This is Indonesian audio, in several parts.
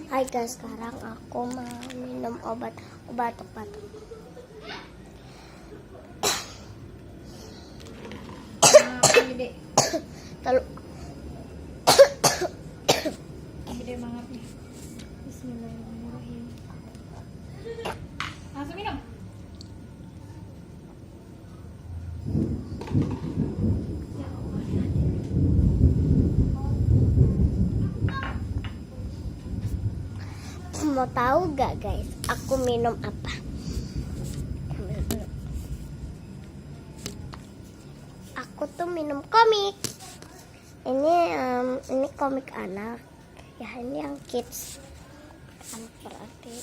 Hai guys, sekarang aku mau minum obat batuk-batuk. Gede. Lalu Gede banget nih. Bismillahirrahmanirrahim. Langsung minum. mau tahu gak guys, aku minum apa? Aku tuh minum komik. Ini komik anak. Ya ini yang kids. Anak berarti.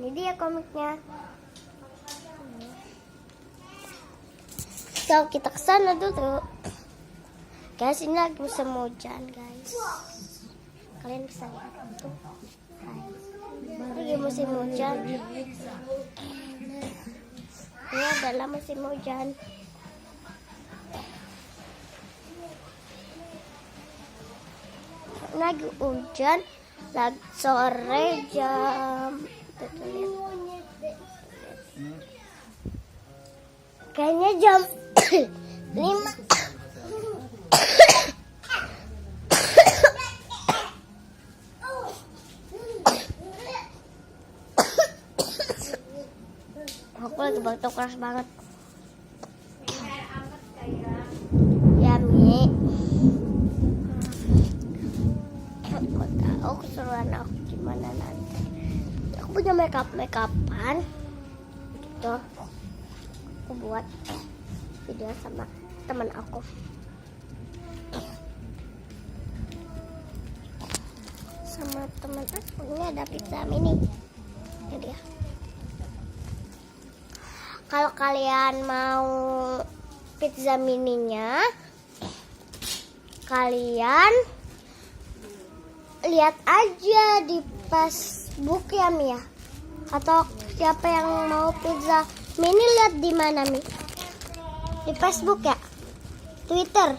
Ini dia komiknya. So kita kesana dulu. Guys, ini lagi musim hujan guys. Kalian bisa lihat tuh guys. Lagi musim hujan. Ini adalah musim hujan. Lagi hujan, lagi sore jam kayaknya jam 5. Aku lagi batuk keras banget. Yummy. Aku tahu keseruan aku gimana nanti. Aku punya makeupan gitu. Aku buat video sama teman aku. Sama teman aku ini ada pizza mini. Ini dia. Kalau kalian mau pizza mininya, kalian lihat aja di Facebook ya Mia. Atau siapa yang mau pizza mini lihat di mana Mi? Di Facebook ya? Twitter?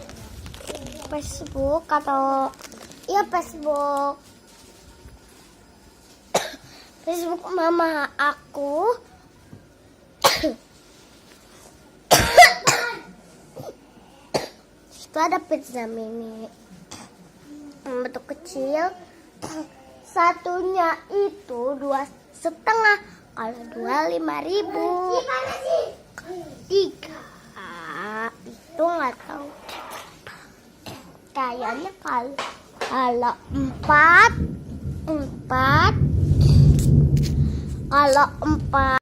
Facebook atau iya Facebook. Facebook mama aku. Itu ada pizza mini bentuk kecil, satunya itu 2,5, kalau 5.000. 3 itu nggak tahu, kayaknya kalau 4 kalau 4